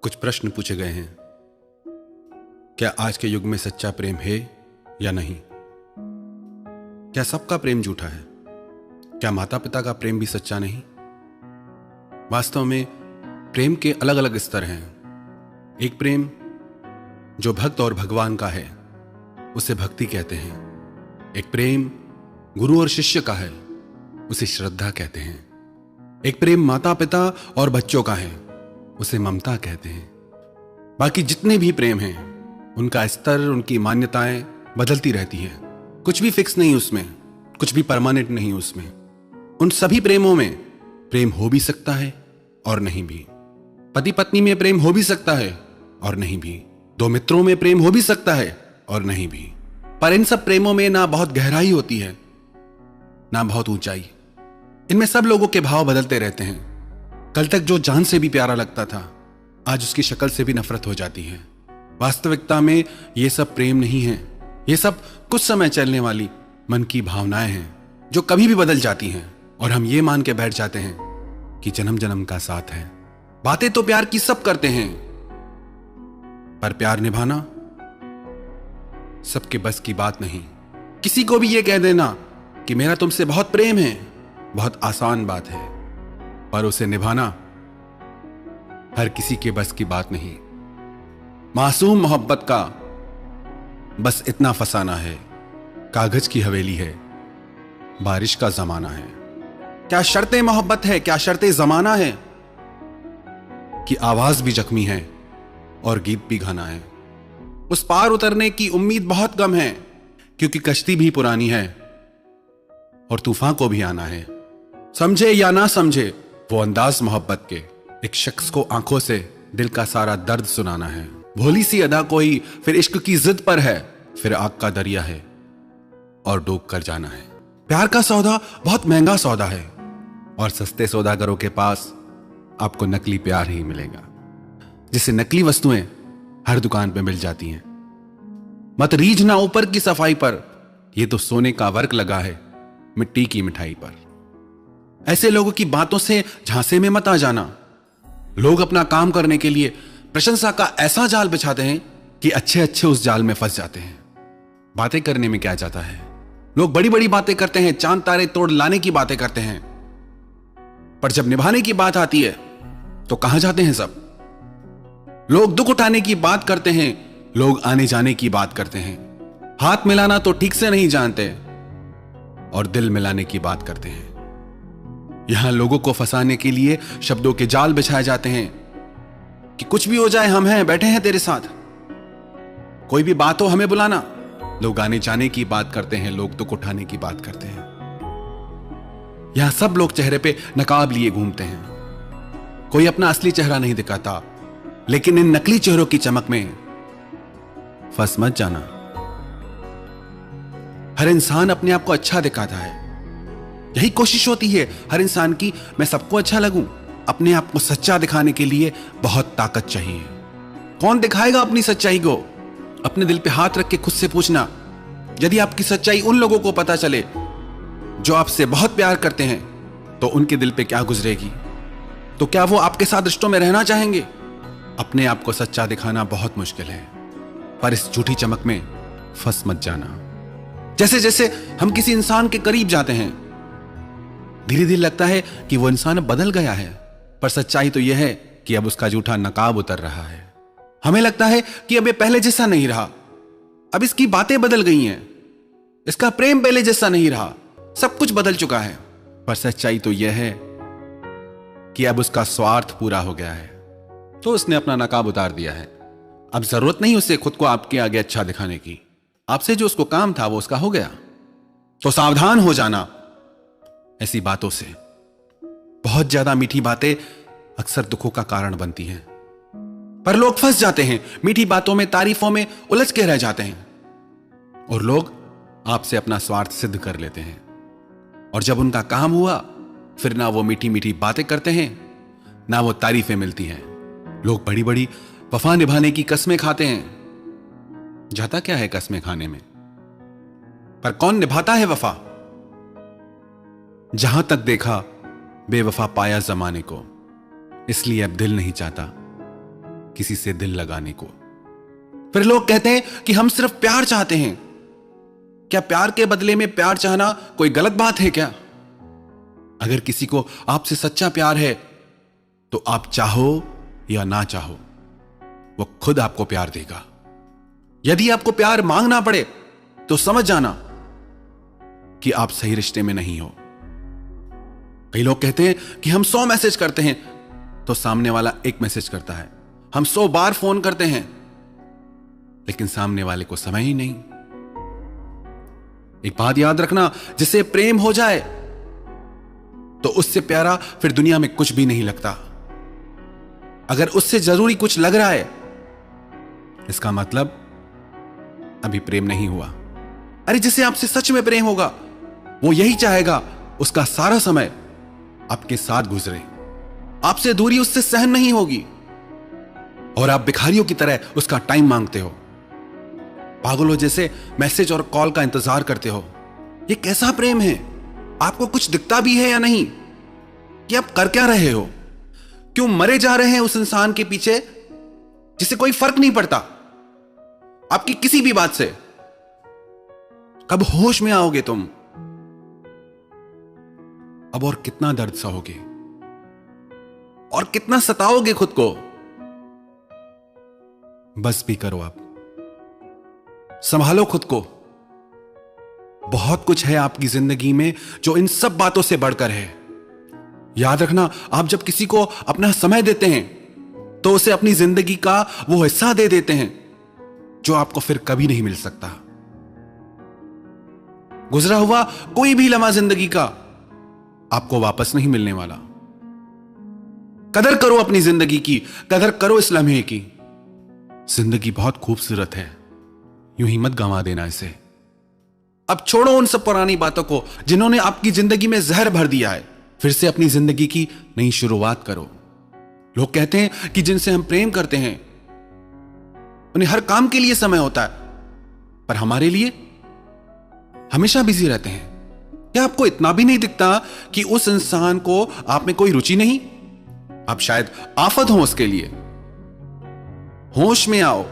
कुछ प्रश्न पूछे गए हैं। क्या आज के युग में सच्चा प्रेम है या नहीं? क्या सबका प्रेम झूठा है? क्या माता पिता का प्रेम भी सच्चा नहीं? वास्तव में प्रेम के अलग अलग स्तर हैं। एक प्रेम जो भक्त और भगवान का है उसे भक्ति कहते हैं। एक प्रेम गुरु और शिष्य का है उसे श्रद्धा कहते हैं। एक प्रेम माता पिता और बच्चों का है उसे ममता कहते हैं। बाकी जितने भी प्रेम हैं उनका स्तर, उनकी मान्यताएं बदलती रहती हैं। कुछ भी फिक्स नहीं उसमें, कुछ भी परमानेंट नहीं उसमें। उन सभी प्रेमों में प्रेम हो भी सकता है और नहीं भी। पति पत्नी में प्रेम हो भी सकता है और नहीं भी। दो मित्रों में प्रेम हो भी सकता है और नहीं भी। पर इन सब प्रेमों में ना बहुत गहराई होती है ना बहुत ऊंचाई। इनमें सब लोगों के भाव बदलते रहते हैं। कल तक जो जान से भी प्यारा लगता था आज उसकी शक्ल से भी नफरत हो जाती है। वास्तविकता में ये सब प्रेम नहीं है। ये सब कुछ समय चलने वाली मन की भावनाएं हैं जो कभी भी बदल जाती हैं और हम ये मान के बैठ जाते हैं कि जन्म जन्म का साथ है। बातें तो प्यार की सब करते हैं पर प्यार निभाना सबके बस की बात नहीं। किसी को भी ये कह देना कि मेरा तुमसे बहुत प्रेम है बहुत आसान बात है, पर उसे निभाना हर किसी के बस की बात नहीं। मासूम मोहब्बत का बस इतना फसाना है, कागज की हवेली है, बारिश का जमाना है। क्या शर्तें मोहब्बत है, क्या शर्तें जमाना है कि आवाज भी जख्मी है और गीत भी घना है। उस पार उतरने की उम्मीद बहुत कम है क्योंकि कश्ती भी पुरानी है और तूफान को भी आना है। समझे या ना समझे वो अंदाज मोहब्बत के, एक शख्स को आंखों से दिल का सारा दर्द सुनाना है। भोली सी अदा कोई फिर इश्क की जिद पर है, फिर आग का दरिया है और डूब कर जाना है। प्यार का सौदा बहुत महंगा सौदा है और सस्ते सौदागरों के पास आपको नकली प्यार ही मिलेगा, जिससे नकली वस्तुएं हर दुकान पे मिल जाती हैं। मत रीझना ऊपर की सफाई पर, यह तो सोने का वर्क लगा है मिट्टी की मिठाई पर। ऐसे लोगों की बातों से झांसे में मत आ जाना। लोग अपना काम करने के लिए प्रशंसा का ऐसा जाल बिछाते हैं कि अच्छे अच्छे उस जाल में फंस जाते हैं। बातें करने में क्या जाता है, लोग बड़ी बड़ी बातें करते हैं, चांद तारे तोड़ लाने की बातें करते हैं, पर जब निभाने की बात आती है तो कहां जाते हैं सब। लोग दुख उठाने की बात करते हैं, लोग आने जाने की बात करते हैं, हाथ मिलाना तो ठीक से नहीं जानते और दिल मिलाने की बात करते हैं। यहां लोगों को फंसाने के लिए शब्दों के जाल बिछाए जाते हैं कि कुछ भी हो जाए हम हैं, बैठे हैं तेरे साथ, कोई भी बात हो हमें बुलाना। लोग आने जाने की बात करते हैं, लोग दुख उठाने की बात करते हैं। यहां सब लोग चेहरे पे नकाब लिए घूमते हैं, कोई अपना असली चेहरा नहीं दिखाता, लेकिन इन नकली चेहरों की चमक में फंस मत जाना। हर इंसान अपने आप को अच्छा दिखाता है, यही कोशिश होती है हर इंसान की, मैं सबको अच्छा लगूं। अपने आप को सच्चा दिखाने के लिए बहुत ताकत चाहिए। कौन दिखाएगा अपनी सच्चाई को? अपने दिल पे हाथ रख के खुद से पूछना, यदि आपकी सच्चाई उन लोगों को पता चले जो आपसे बहुत प्यार करते हैं तो उनके दिल पे क्या गुजरेगी? तो क्या वो आपके साथ रिश्तों में रहना चाहेंगे? अपने आप को सच्चा दिखाना बहुत मुश्किल है, पर इस झूठी चमक में फंस मत जाना। जैसे जैसे हम किसी इंसान के करीब जाते हैं धीरे धीरे लगता है कि वो इंसान बदल गया है, पर सच्चाई तो यह है कि अब उसका झूठा नकाब उतर रहा है। हमें लगता है कि अब ये पहले जैसा नहीं रहा, अब इसकी बातें बदल गई हैं, इसका प्रेम पहले जैसा नहीं रहा, सब कुछ बदल चुका है। पर सच्चाई तो यह है कि अब उसका स्वार्थ पूरा हो गया है, तो उसने अपना नकाब उतार दिया है। अब जरूरत नहीं उसे खुद को आपके आगे अच्छा दिखाने की। आपसे जो उसको काम था वो उसका हो गया। तो सावधान हो जाना ऐसी बातों से। बहुत ज्यादा मीठी बातें अक्सर दुखों का कारण बनती हैं, पर लोग फंस जाते हैं मीठी बातों में, तारीफों में उलझ के रह जाते हैं और लोग आपसे अपना स्वार्थ सिद्ध कर लेते हैं। और जब उनका काम हुआ फिर ना वो मीठी मीठी बातें करते हैं ना वो तारीफें मिलती हैं। लोग बड़ी बड़ी वफा निभाने की कस्में खाते हैं। जाता क्या है कस्में खाने में, पर कौन निभाता है वफा? जहां तक देखा बेवफा पाया जमाने को, इसलिए अब दिल नहीं चाहता किसी से दिल लगाने को। फिर लोग कहते हैं कि हम सिर्फ प्यार चाहते हैं। क्या प्यार के बदले में प्यार चाहना कोई गलत बात है क्या? अगर किसी को आपसे सच्चा प्यार है तो आप चाहो या ना चाहो, वो खुद आपको प्यार देगा। यदि आपको प्यार मांगना पड़े तो समझ जाना कि आप सही रिश्ते में नहीं हो। कई लोग कहते हैं कि हम 100 मैसेज करते हैं तो सामने वाला एक मैसेज करता है। हम 100 बार फोन करते हैं लेकिन सामने वाले को समय ही नहीं। एक बात याद रखना, जिसे प्रेम हो जाए तो उससे प्यारा फिर दुनिया में कुछ भी नहीं लगता। अगर उससे जरूरी कुछ लग रहा है, इसका मतलब अभी प्रेम नहीं हुआ। अरे जिसे आपसे सच में प्रेम होगा वो यही चाहेगा उसका सारा समय आपके साथ गुजरे। आपसे दूरी उससे सहन नहीं होगी और आप भिखारियों की तरह उसका टाइम मांगते हो, पागलों जैसे मैसेज और कॉल का इंतजार करते हो। ये कैसा प्रेम है? आपको कुछ दिखता भी है या नहीं कि आप कर क्या रहे हो? क्यों मरे जा रहे हैं उस इंसान के पीछे जिसे कोई फर्क नहीं पड़ता आपकी किसी भी बात से? कब होश में आओगे तुम? अब और कितना दर्द सहोगे और कितना सताओगे खुद को? बस भी करो, आप संभालो खुद को। बहुत कुछ है आपकी जिंदगी में जो इन सब बातों से बढ़कर है। याद रखना, आप जब किसी को अपना समय देते हैं तो उसे अपनी जिंदगी का वो हिस्सा दे देते हैं जो आपको फिर कभी नहीं मिल सकता। गुजरा हुआ कोई भी लम्हा जिंदगी का आपको वापस नहीं मिलने वाला। कदर करो अपनी जिंदगी की, कदर करो इस लम्हे की। जिंदगी बहुत खूबसूरत है, यूं ही मत गंवा देना इसे। अब छोड़ो उन सब पुरानी बातों को जिन्होंने आपकी जिंदगी में जहर भर दिया है। फिर से अपनी जिंदगी की नई शुरुआत करो। लोग कहते हैं कि जिनसे हम प्रेम करते हैं उन्हें हर काम के लिए समय होता है, पर हमारे लिए हमेशा बिजी रहते हैं। क्या आपको इतना भी नहीं दिखता कि उस इंसान को आप में कोई रुचि नहीं? आप शायद आफत हो उसके लिए। होश में आओ।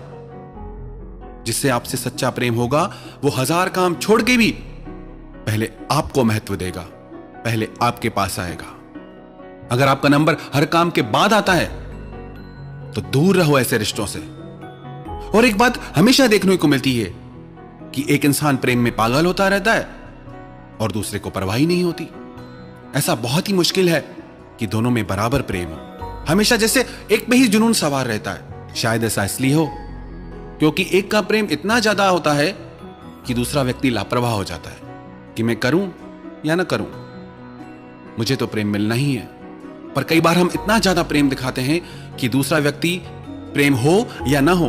जिससे आपसे सच्चा प्रेम होगा वो 1000 काम छोड़ के भी पहले आपको महत्व देगा, पहले आपके पास आएगा। अगर आपका नंबर हर काम के बाद आता है तो दूर रहो ऐसे रिश्तों से। और एक बात हमेशा देखने को मिलती है कि एक इंसान प्रेम में पागल होता रहता है और दूसरे को परवाह ही नहीं होती। ऐसा बहुत ही मुश्किल है कि दोनों में बराबर प्रेम हो। हमेशा जैसे एक पे ही जुनून सवार रहता है। शायद ऐसा इसलिए हो क्योंकि एक का प्रेम इतना ज्यादा होता है कि दूसरा व्यक्ति लापरवाह हो जाता है कि मैं करूं या ना करूं, मुझे तो प्रेम मिलना ही है। पर कई बार हम इतना ज्यादा प्रेम दिखाते हैं कि दूसरा व्यक्ति प्रेम हो या ना हो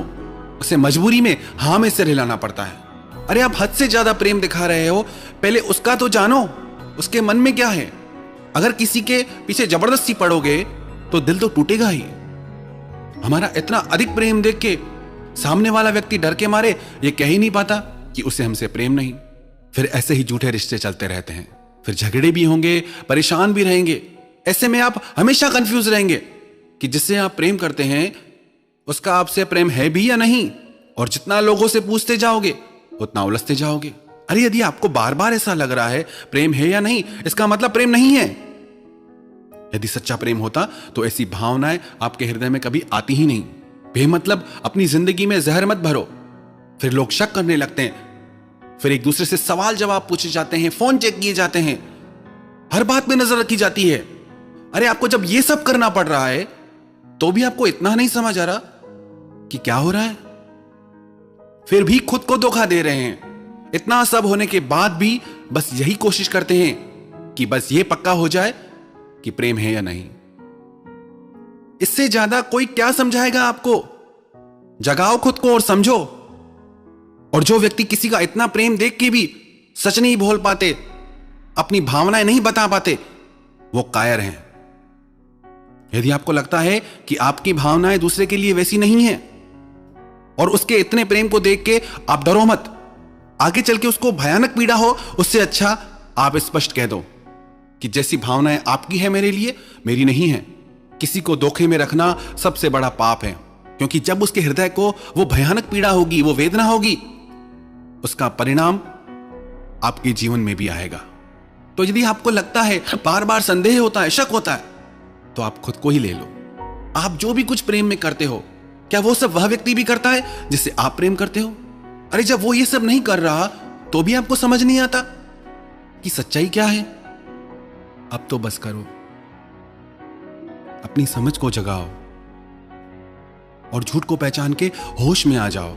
उसे मजबूरी में हां में सिर हिलाना पड़ता है। अरे आप हद से ज्यादा प्रेम दिखा रहे हो, पहले उसका तो जानो, उसके मन में क्या है। अगर किसी के पीछे जबरदस्ती पड़ोगे तो दिल तो टूटेगा ही। हमारा इतना अधिक प्रेम देख के सामने वाला व्यक्ति डर के मारे ये कह ही नहीं पाता कि उसे हमसे प्रेम नहीं। फिर ऐसे ही झूठे रिश्ते चलते रहते हैं। फिर झगड़े भी होंगे, परेशान भी रहेंगे। ऐसे में आप हमेशा कंफ्यूज रहेंगे कि जिससे आप प्रेम करते हैं उसका आपसे प्रेम है भी या नहीं। और जितना लोगों से पूछते जाओगे उतना उलझते जाओगे। अरे यदि आपको बार बार ऐसा लग रहा है प्रेम है या नहीं, इसका मतलब प्रेम नहीं है। यदि सच्चा प्रेम होता तो ऐसी भावनाएं आपके हृदय में कभी आती ही नहीं। बेमतलब अपनी जिंदगी में जहर मत भरो। फिर लोग शक करने लगते हैं, फिर एक दूसरे से सवाल जवाब पूछे जाते हैं, फोन चेक किए जाते हैं, हर बात में नजर रखी जाती है। अरे आपको जब ये सब करना पड़ रहा है तो भी आपको इतना नहीं समझ आ रहा कि क्या हो रहा है। फिर भी खुद को धोखा दे रहे हैं। इतना सब होने के बाद भी बस यही कोशिश करते हैं कि बस ये पक्का हो जाए कि प्रेम है या नहीं। इससे ज्यादा कोई क्या समझाएगा आपको। जगाओ खुद को और समझो। और जो व्यक्ति किसी का इतना प्रेम देख के भी सच नहीं बोल पाते, अपनी भावनाएं नहीं बता पाते, वो कायर हैं। यदि आपको लगता है कि आपकी भावनाएं दूसरे के लिए वैसी नहीं है और उसके इतने प्रेम को देख के आप डरो मत। आगे चल के उसको भयानक पीड़ा हो, उससे अच्छा आप स्पष्ट कह दो कि जैसी भावनाएं आपकी है मेरे लिए, मेरी नहीं है। किसी को धोखे में रखना सबसे बड़ा पाप है। क्योंकि जब उसके हृदय को वो भयानक पीड़ा होगी, वो वेदना होगी, उसका परिणाम आपके जीवन में भी आएगा। तो यदि आपको लगता है, बार बार संदेह होता है, शक होता है, तो आप खुद को ही ले लो। आप जो भी कुछ प्रेम में करते हो, क्या वो सब वह व्यक्ति भी करता है जिससे आप प्रेम करते हो? अरे जब वो ये सब नहीं कर रहा तो भी आपको समझ नहीं आता कि सच्चाई क्या है? अब तो बस करो, अपनी समझ को जगाओ और झूठ को पहचान के होश में आ जाओ।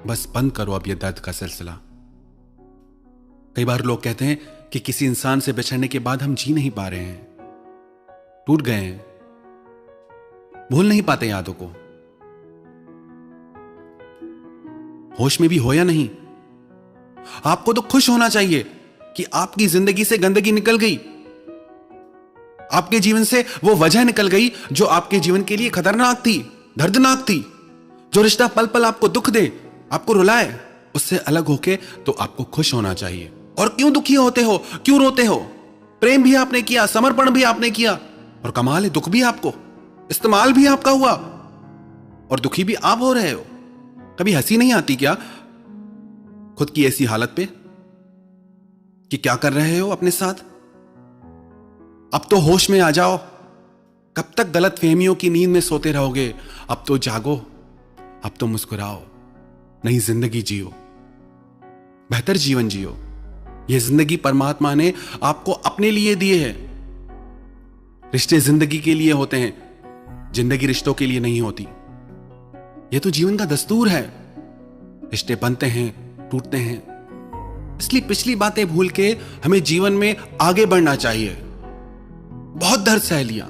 बस बंद करो अब ये दर्द का सिलसिला। कई बार लोग कहते हैं कि किसी इंसान से बिछड़ने के बाद हम जी नहीं पा रहे हैं, टूट गए हैं, भूल नहीं पाते यादों को। होश में भी हो या नहीं, आपको तो खुश होना चाहिए कि आपकी जिंदगी से गंदगी निकल गई, आपके जीवन से वो वजह निकल गई जो आपके जीवन के लिए खतरनाक थी, दर्दनाक थी। जो रिश्ता पल पल आपको दुख दे, आपको रुलाए, उससे अलग होके तो आपको खुश होना चाहिए। और क्यों दुखी होते हो, क्यों रोते हो? प्रेम भी आपने किया, समर्पण भी आपने किया, और कमाल है दुख भी आपको, इस्तेमाल भी आपका हुआ, और दुखी भी आप हो रहे हो। कभी हंसी नहीं आती क्या खुद की ऐसी हालत पे कि क्या कर रहे हो अपने साथ? अब तो होश में आ जाओ। कब तक गलत फहमियों की नींद में सोते रहोगे? अब तो जागो, अब तो मुस्कुराओ, नई जिंदगी जियो, बेहतर जीवन जियो। यह जिंदगी परमात्मा ने आपको अपने लिए दिए है। रिश्ते जिंदगी के लिए होते हैं, जिंदगी रिश्तों के लिए नहीं होती। यह तो जीवन का दस्तूर है। रिश्ते बनते हैं, टूटते हैं, इसलिए पिछली बातें भूल के हमें जीवन में आगे बढ़ना चाहिए। बहुत दर्द सह लिया।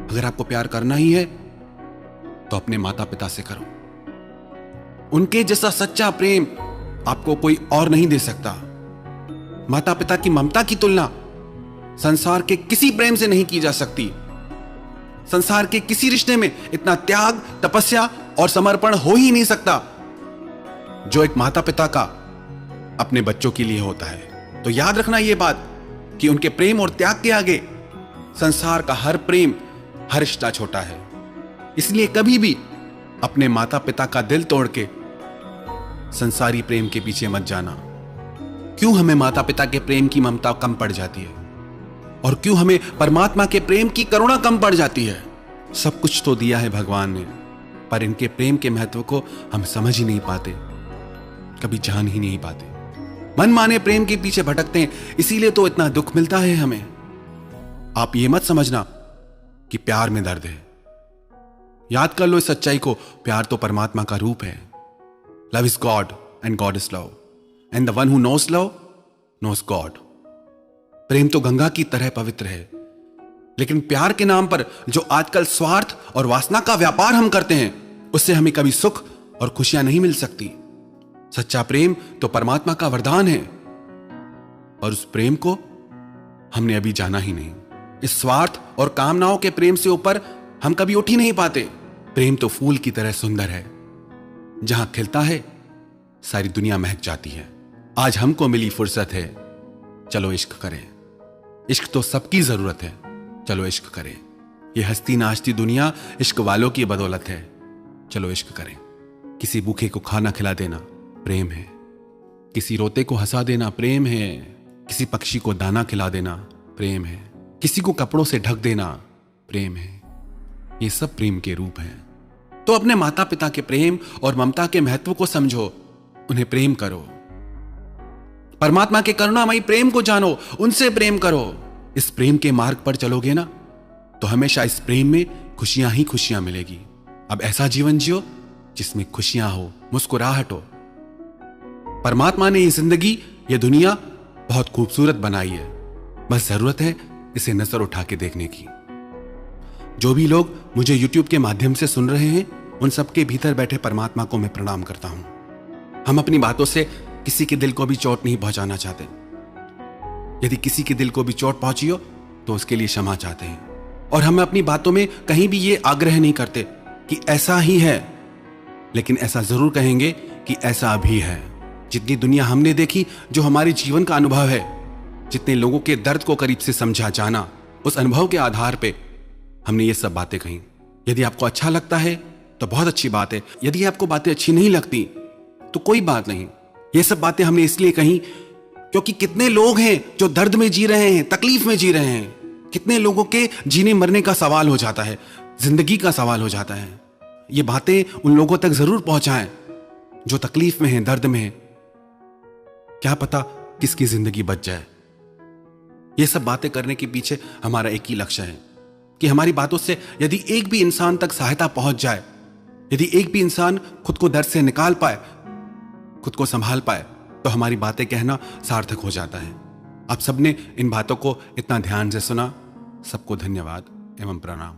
अगर आपको प्यार करना ही है तो अपने माता पिता से करो। उनके जैसा सच्चा प्रेम आपको कोई और नहीं दे सकता। माता पिता की ममता की तुलना संसार के किसी प्रेम से नहीं की जा सकती। संसार के किसी रिश्ते में इतना त्याग, तपस्या और समर्पण हो ही नहीं सकता जो एक माता पिता का अपने बच्चों के लिए होता है। तो याद रखना यह बात कि उनके प्रेम और त्याग के आगे संसार का हर प्रेम, हर रिश्ता छोटा है। इसलिए कभी भी अपने माता पिता का दिल तोड़ के संसारी प्रेम के पीछे मत जाना। क्यों हमें माता पिता के प्रेम की ममता कम पड़ जाती है, और क्यों हमें परमात्मा के प्रेम की करुणा कम पड़ जाती है? सब कुछ तो दिया है भगवान ने, पर इनके प्रेम के महत्व को हम समझ ही नहीं पाते, कभी जान ही नहीं पाते। मन माने प्रेम के पीछे भटकते हैं, इसीलिए तो इतना दुख मिलता है हमें। आप ये मत समझना कि प्यार में दर्द है। याद कर लो इस सच्चाई को, प्यार तो परमात्मा का रूप है। Love is God and God is love, and the one who knows love knows God. प्रेम तो गंगा की तरह पवित्र है, लेकिन प्यार के नाम पर जो आजकल स्वार्थ और वासना का व्यापार हम करते हैं, उससे हमें कभी सुख और खुशियां नहीं मिल सकती। सच्चा प्रेम तो परमात्मा का वरदान है, और उस प्रेम को हमने अभी जाना ही नहीं। इस स्वार्थ और कामनाओं के प्रेम से ऊपर हम कभी उठ ही नहीं पाते। प्रेम तो फूल की तरह सुंदर है, जहां खिलता है सारी दुनिया महक जाती है। आज हमको मिली फुर्सत है, चलो इश्क करें। इश्क तो सबकी जरूरत है, चलो इश्क करें। ये हंसती नाचती दुनिया इश्क वालों की बदौलत है, चलो इश्क करें। किसी भूखे को खाना खिला देना प्रेम है, किसी रोते को हंसा देना प्रेम है, किसी पक्षी को दाना खिला देना प्रेम है, किसी को कपड़ों से ढक देना प्रेम है। ये सब प्रेम के रूप हैं। तो अपने माता पिता के प्रेम और ममता के महत्व को समझो, उन्हें प्रेम करो। परमात्मा के करुणामयी प्रेम को जानो, उनसे प्रेम करो। इस प्रेम के मार्ग पर चलोगे ना, तो हमेशा इस प्रेम में खुशियां ही खुशियां मिलेगी। अब ऐसा जीवन जियो जिसमें खुशियां हो, मुस्कुराहट हो। परमात्मा ने ये जिंदगी, ये दुनिया बहुत खूबसूरत बनाई है, बस जरूरत है इसे नजर उठा के देखने की। जो भी लोग मुझे YouTube के माध्यम से सुन रहे हैं, उन सबके भीतर बैठे परमात्मा को मैं प्रणाम करता हूं। हम अपनी बातों से किसी के दिल को भी चोट नहीं पहुंचाना चाहते। यदि किसी के दिल को भी चोट पहुंची हो तो उसके लिए क्षमा चाहते हैं, और हम अपनी बातों में कहीं भी ये आग्रह नहीं करते कि ऐसा ही है, लेकिन ऐसा जरूर कहेंगे कि ऐसा भी है। जितनी दुनिया हमने देखी, जो हमारे जीवन का अनुभव है, जितने लोगों के दर्द को करीब से समझा जाना, उस अनुभव के आधार पे हमने ये सब बातें कही। यदि आपको अच्छा लगता है तो बहुत अच्छी बात है, यदि आपको बातें अच्छी नहीं लगती तो कोई बात नहीं। ये सब बातें हमने इसलिए कही क्योंकि कितने लोग हैं जो दर्द में जी रहे हैं, तकलीफ में जी रहे हैं। कितने लोगों के जीने मरने का सवाल हो जाता है, जिंदगी का सवाल हो जाता है। ये बातें उन लोगों तक जरूर पहुंचाएं जो तकलीफ में हैं, दर्द में हैं। क्या पता किसकी जिंदगी बच जाए। ये सब बातें करने के पीछे हमारा एक ही लक्ष्य है कि हमारी बातों से यदि एक भी इंसान तक सहायता पहुंच जाए, यदि एक भी इंसान खुद को दर्द से निकाल पाए, खुद को संभाल पाए, तो हमारी बातें कहना सार्थक हो जाता है। आप सबने इन बातों को इतना ध्यान से सुना, सबको धन्यवाद एवं प्रणाम।